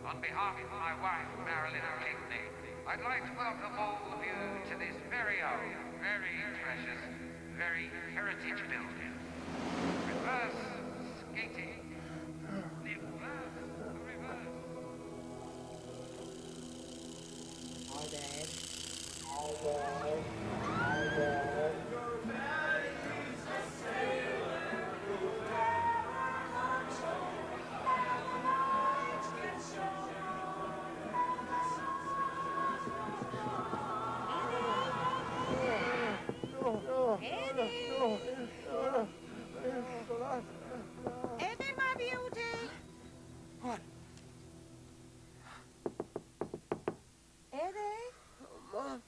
On behalf of my wife, Marilyn Pinckney, I'd like to welcome all of you to this very old, very precious, very heritage building. Reverse skating. Reverse. Hi, Dad. Eddie, my beauty. What? Eddie? Mom?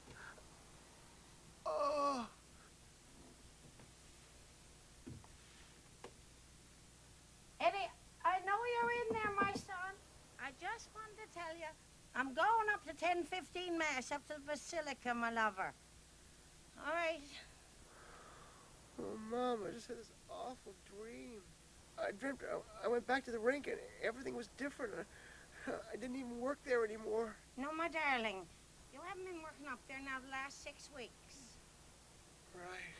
Oh. Eddie, I know you're in there, my son. I just wanted to tell you, I'm going up to 10:15 Mass, up to the Basilica, my lover. All right. Oh, Mom, I just had this awful dream. I dreamt I went back to the rink and everything was different. I didn't even work there anymore. No, my darling. You haven't been working up there now the last 6 weeks. Right.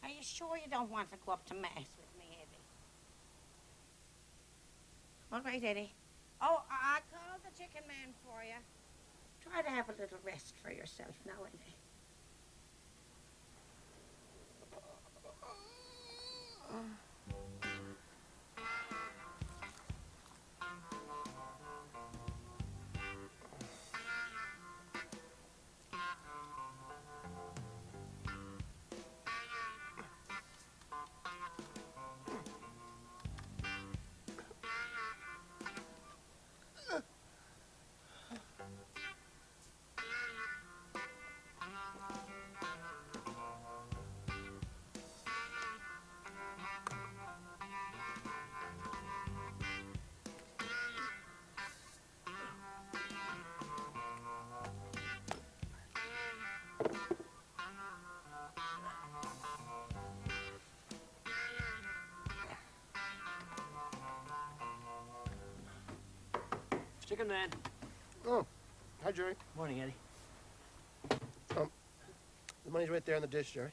Are you sure you don't want to go up to Mass with me, Eddie? All right, Eddie. Oh, I called the chicken man for you. Try to have a little rest for yourself now, Eddie. Chicken man. Oh, hi, Jerry. Morning, Eddie. The money's right there on the dish, Jerry.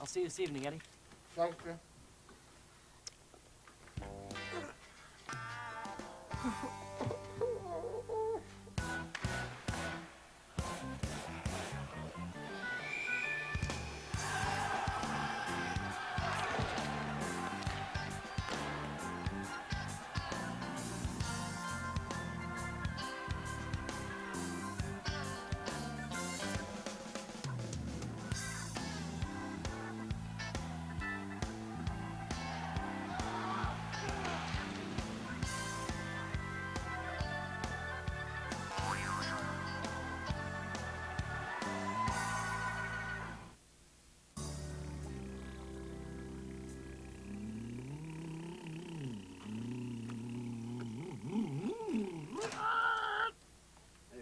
I'll see you this evening, Eddie. Thanks, Jerry.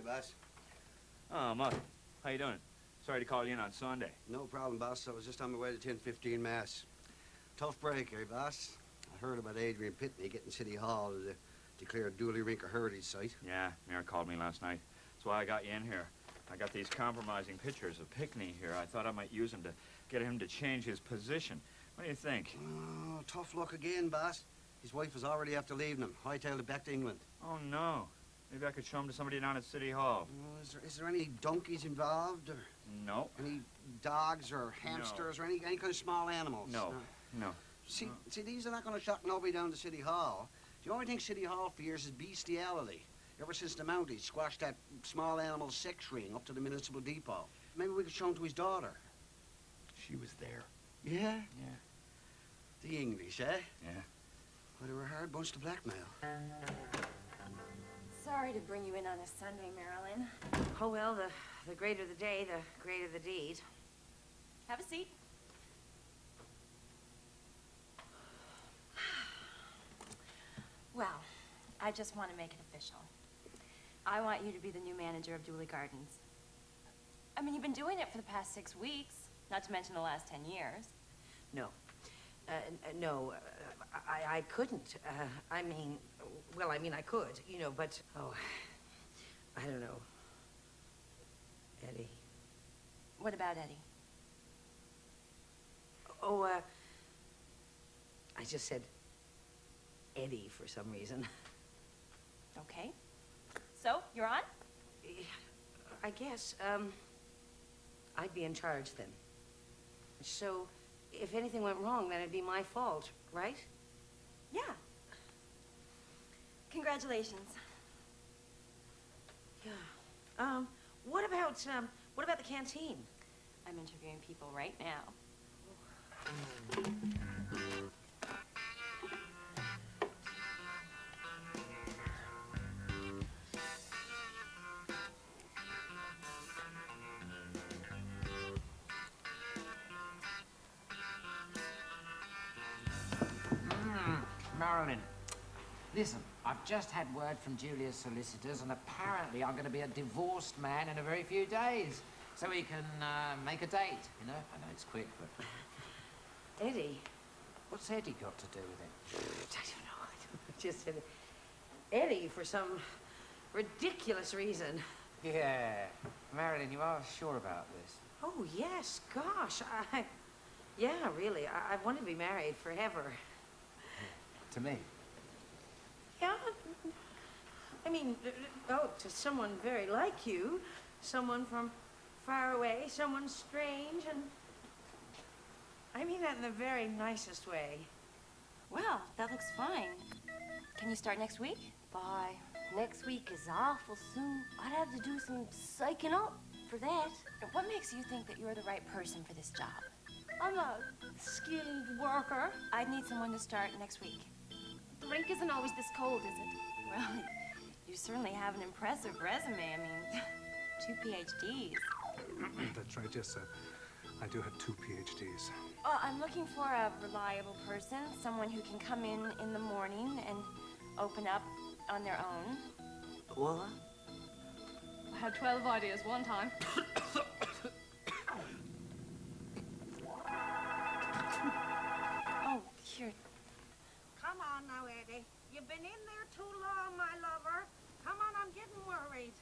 Boss. Oh, Mutt. How you doing? Sorry to call you in on Sunday. No problem, boss. I was just on my way to 10:15 Mass. Tough break, eh, boss? I heard about Adrian Pitney getting City Hall to declare Dooley Rink a heritage site. Yeah, Mary called me last night. That's why I got you in here. I got these compromising pictures of Pinckney here. I thought I might use them to get him to change his position. What do you think? Oh, tough luck again, boss. His wife was already after leaving him. Hightailed it back to England. Oh, no. Maybe I could show him to somebody down at City Hall. Oh, is there any donkeys involved? Or No. any dogs or hamsters or any kind of small animals? No. No. See, these are not going to shock nobody down to City Hall. The only thing City Hall fears is bestiality. Ever since the Mounties squashed that small animal sex ring up to the municipal depot. Maybe we could show him to his daughter. She was there. Yeah? Yeah. The English, eh? Yeah. Well, they were a hard bunch to blackmail. Sorry to bring you in on a Sunday, Marilyn. Oh, well, the greater the day, the greater the deed. Have a seat. Well, I just want to make it official. I want you to be the new manager of Dooley Gardens. I mean, you've been doing it for the past 6 weeks, not to mention the last 10 years. No. No, I couldn't. I mean, well, I could, you know, but, oh, I don't know. Eddie. What about Eddie? Oh, I just said Eddie for some reason. Okay. So, you're on? I guess, I'd be in charge then. So, if anything went wrong, then it'd be my fault, right? Yeah. Congratulations. Yeah. What about the canteen? I'm interviewing people right now. Marilyn, listen, I've just had word from Julia's solicitors, and apparently I'm going to be a divorced man in a very few days. So we can make a date, you know? I know it's quick, but... Eddie? What's Eddie got to do with it? I don't know. Just said Eddie for some ridiculous reason. Yeah. Marilyn, you are sure about this? Oh, yes. Gosh, yeah, really. I want to be married forever. To me? Yeah. I mean, to someone very like you. Someone from far away, someone strange, and... I mean that in the very nicest way. Well, that looks fine. Can you start next week? Bye. Next week is awful soon. I'd have to do some psyching up for that. What makes you think that you're the right person for this job? I'm a skilled worker. I'd need someone to start next week. The rink isn't always this cold, is it? Well, you certainly have an impressive resume. I mean, 2 PhDs. That's right, yes, I do have 2 PhDs. I'm looking for a reliable person, someone who can come in the morning and open up on their own. What? I had 12 ideas one time. Oh, here. Come on now, Eddie. You've been in there too long, my lover. Come on, I'm getting worried.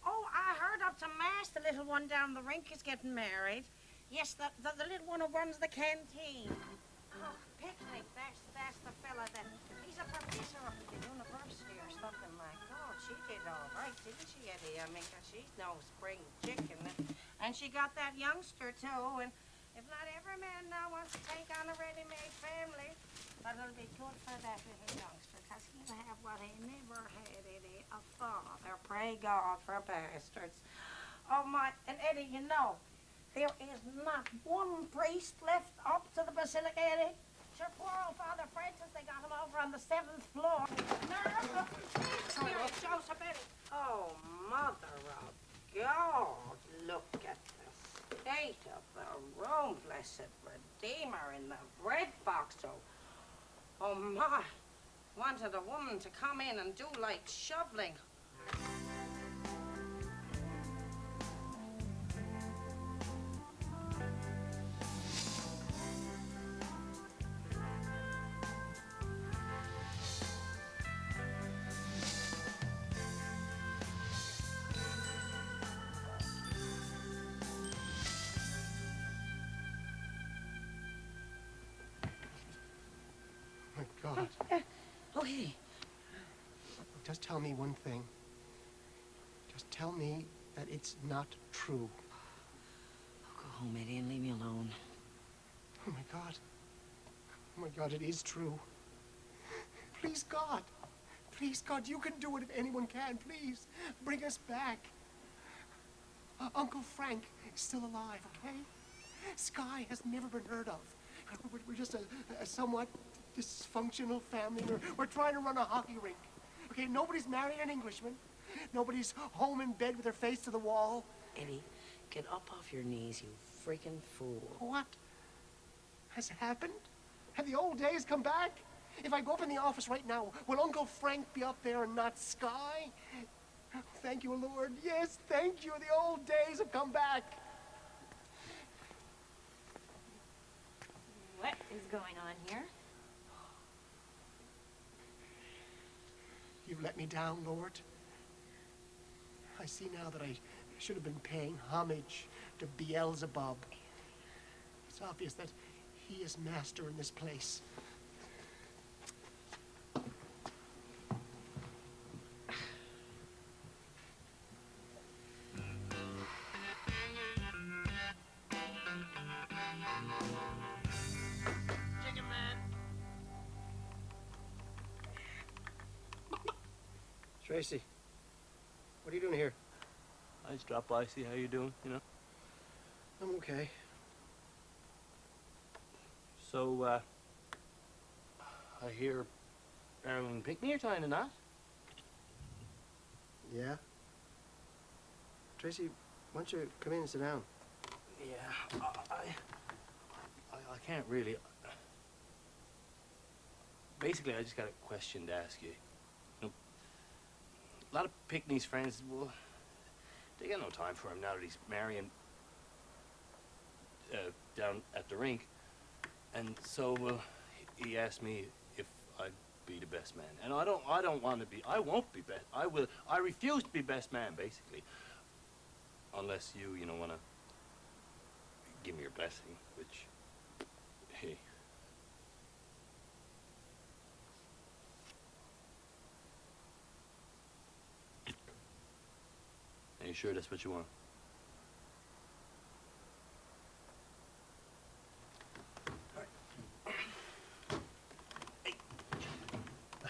Oh, I heard up to Mass the little one down the rink is getting married. Yes, the little one who runs the canteen. Oh, Picnic, that's the fella that... He's a professor up at the university or something like that. Oh, she did all right, didn't she, Eddie? I mean, 'cause she's no spring chicken. And she got that youngster, too. And if not every man now wants to take on a ready-made family, but it'll be good for that little youngster, 'cause he'll have what he never had, Eddie, a father. Pray God for bastards. Oh, my... And, Eddie, you know... There is not one priest left up to the basilica, Eddie. Sure, poor old Father Francis, they got him over on the 7th floor. No, Spirit, Joseph, Eddie. Oh, Mother of God, look at the state of the room, blessed Redeemer, in the bread box. Oh, my. Wanted a woman to come in and do like shoveling. My God. Oh, Eddie. Just tell me one thing. Just tell me that it's not true. Go home, Eddie, and leave me alone. Oh, my God. Oh, my God, it is true. Please, God. Please, God, you can do it if anyone can. Please, bring us back. Uncle Frank is still alive, okay? Sky has never been heard of. We're just a somewhat dysfunctional family. We're trying to run a hockey rink. Okay, nobody's married an Englishman. Nobody's home in bed with their face to the wall. Eddie, get up off your knees, you freaking fool. What has happened? Have the old days come back? If I go up in the office right now, will Uncle Frank be up there and not Sky? Thank you, Lord. Yes, thank you. The old days have come back. What is going on here? You've let me down, Lord. I see now that I should have been paying homage to Beelzebub. It's obvious that he is master in this place. Tracy, what are you doing here? I just dropped by, see how you're doing, you know? I'm okay. So, I hear Marilyn and Pickney are tying a knot. Yeah? Tracy, why don't you come in and sit down? Yeah, I can't really. Basically, I just got a question to ask you. A lot of Pickney's friends, well, they got no time for him now that he's marrying down at the rink. And so he asked me if I'd be the best man. And I don't want to be, I won't be best. I refuse to be best man, basically. Unless you know, want to give me your blessing, which, hey. Are you sure that's what you want?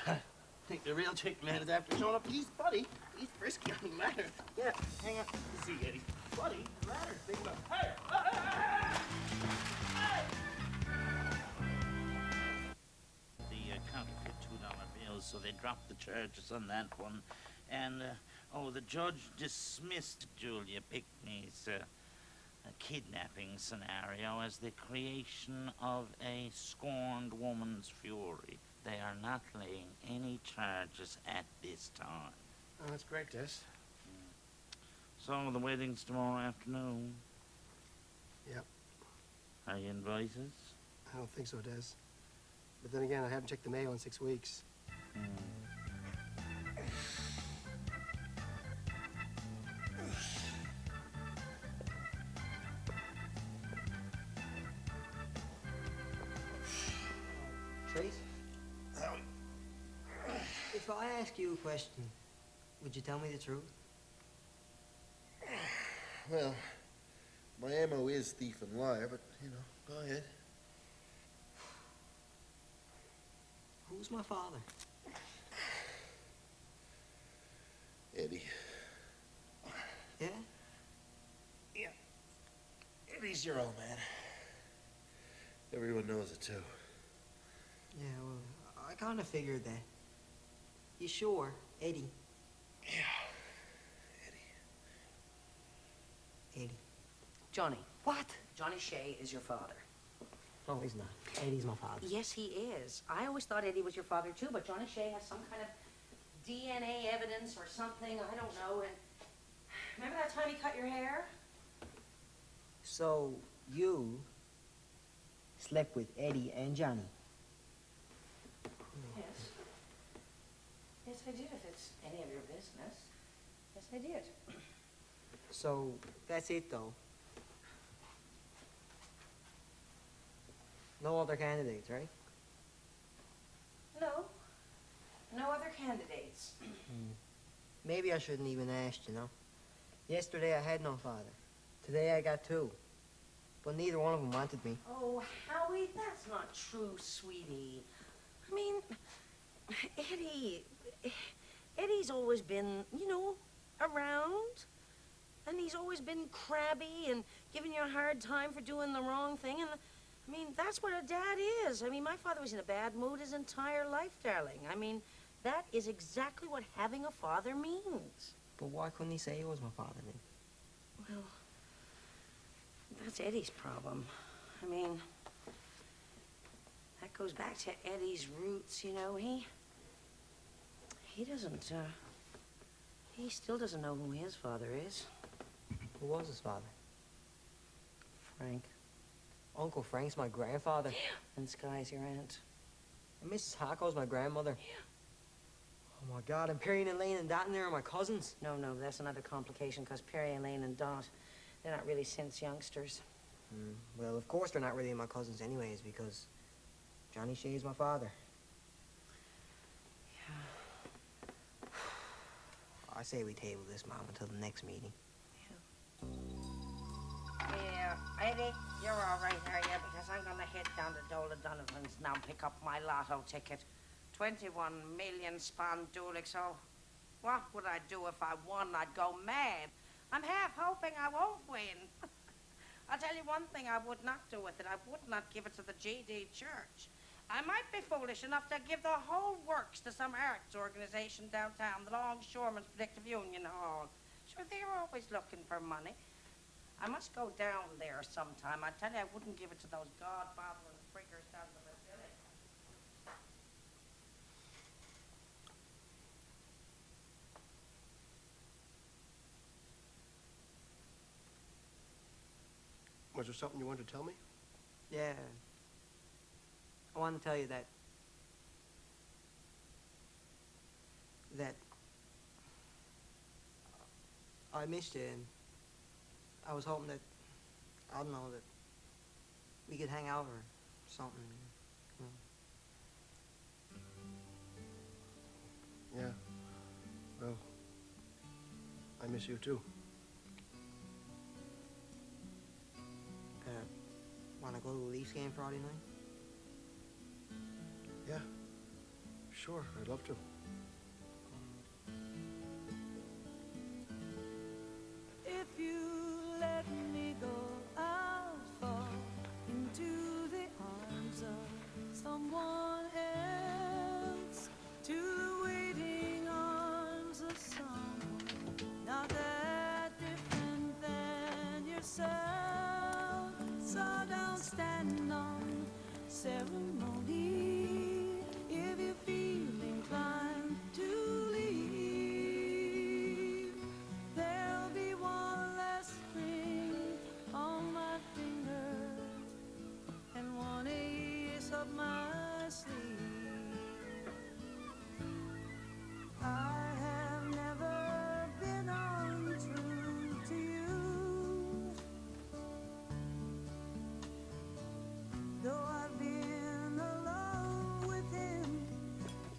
I think the real chick man is after showing up. He's buddy. He's frisky on the ladder. Yeah, hang on. See, Eddie. Buddy, the ladder's big enough. Hey! The counterfeit $2 bills, so they dropped the charges on that one. And, the judge dismissed Julia Pickney's kidnapping scenario as the creation of a scorned woman's fury. They are not laying any charges at this time. Oh, that's great, Des. So, the wedding's tomorrow afternoon. Yep. Are you invited? I don't think so, Des. But then again, I haven't checked the mail in 6 weeks. Trace? If I ask you a question, would you tell me the truth? Well, my ammo is thief and liar, but, go ahead. Who's my father? Eddie. Yeah? Yeah. Eddie's your old man. Everyone knows it, too. Yeah, well, I kind of figured that. You sure, Eddie? Yeah. Eddie. Johnny. What? Johnny Shea is your father. No, he's not. Eddie's my father. Yes, he is. I always thought Eddie was your father, too, but Johnny Shea has some kind of DNA evidence or something. I don't know. And remember that time he cut your hair? So, you slept with Eddie and Johnny? Yes. Yes, I did, if it's any of your business. Yes, I did. So, that's it, though? No other candidates, right? No. No other candidates. Maybe I shouldn't even ask, you know. Yesterday I had no father. Today I got two. But neither one of them wanted me. Oh, Howie, that's not true, sweetie. I mean, Eddie's always been, around. And he's always been crabby and giving you a hard time for doing the wrong thing. And, I mean, that's what a dad is. I mean, my father was in a bad mood his entire life, darling. I mean, that is exactly what having a father means. But why couldn't he say he was my father then? Well, that's Eddie's problem. I mean, that goes back to Eddie's roots, He doesn't, he still doesn't know who his father is. Who was his father? Frank. Uncle Frank's my grandfather. And Sky's your aunt. And Mrs. Harco's my grandmother. Oh my God, and Perry and Elaine and Dot and there are my cousins. No, that's another complication, because Perry, Elaine, and Dot, they're not really since youngsters. Well, of course they're not really my cousins anyways, because Johnny Shea's my father. Yeah. I say we table this, Mom, until the next meeting. Yeah, Eddie, you're all right, are you? Because I'm gonna head down to Dooley Donovan's now and pick up my lotto ticket. 21 million spawn Dooley, so what would I do if I won? I'd go mad. I'm half hoping I won't win. I'll tell you one thing I would not do with it. I would not give it to the GD Church. I might be foolish enough to give the whole works to some arts organization downtown, the Longshoremen's Predictive Union Hall. Sure, they're always looking for money. I must go down there sometime. I tell you, I wouldn't give it to those God-bothering freakers down the Basilica. Was there something you wanted to tell me? Yeah. I wanted to tell you that I missed you, and I was hoping that, I don't know, that we could hang out or something. You know. Yeah. Well, I miss you too. Want to go to the Leafs game Friday night? Yeah. Sure, I'd love to. If you let me go, I'll fall into the arms of someone else, to the waiting arms of someone not that different than yourself. So don't stand on ceremony if you feel inclined to leave. There'll be one less ring on my finger and one ace up my sleeve. I have never been untrue to you, though I've been alone with him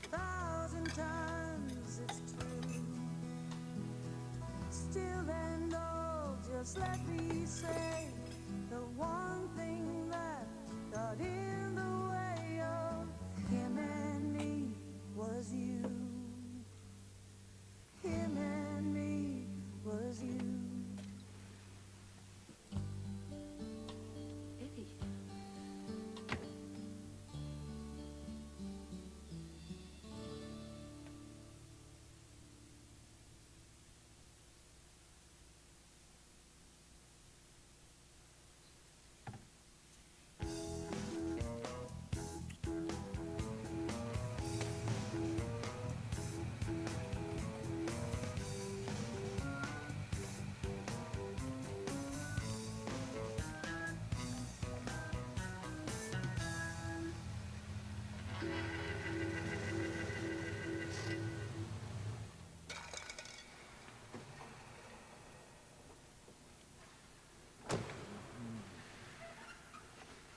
1,000 times, it's true. Still and all, just let me say, the one thing that got in the way of him and me was you. Him and me was you. Eddie.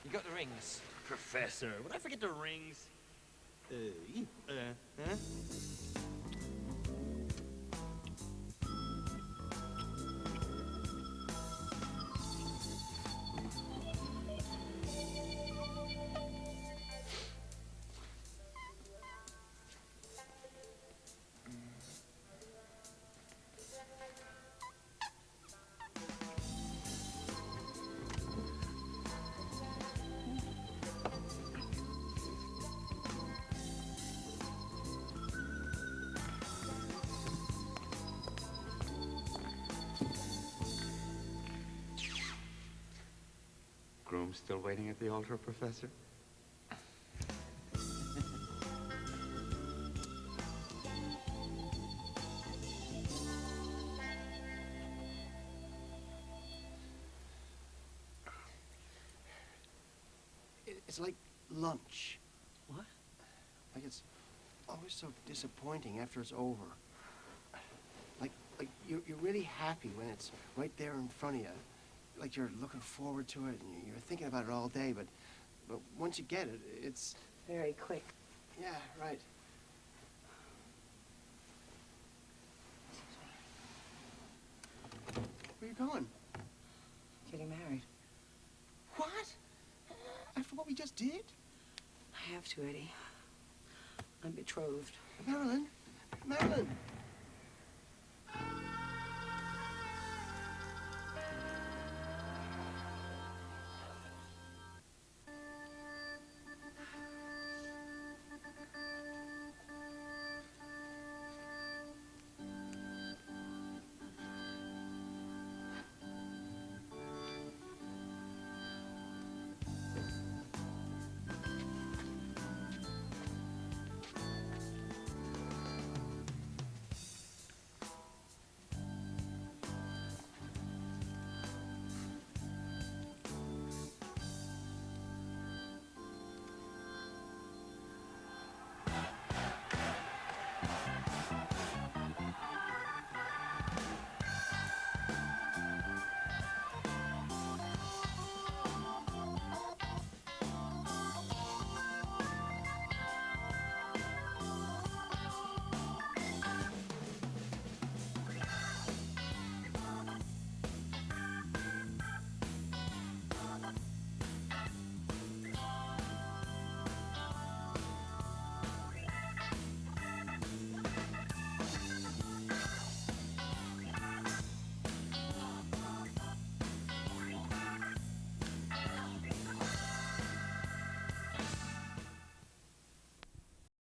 You got the rings? Professor, would I forget the rings? Huh? Groom still waiting at the altar, Professor? It's like lunch. What? Like it's always so disappointing after it's over. Like you're really happy when it's right there in front of you. Like you're looking forward to it and you're thinking about it all day, but once you get it, it's... Very quick. Yeah, right. Where you going? Getting married. What? After what we just did? I have to, Eddie. I'm betrothed. Marilyn? Marilyn!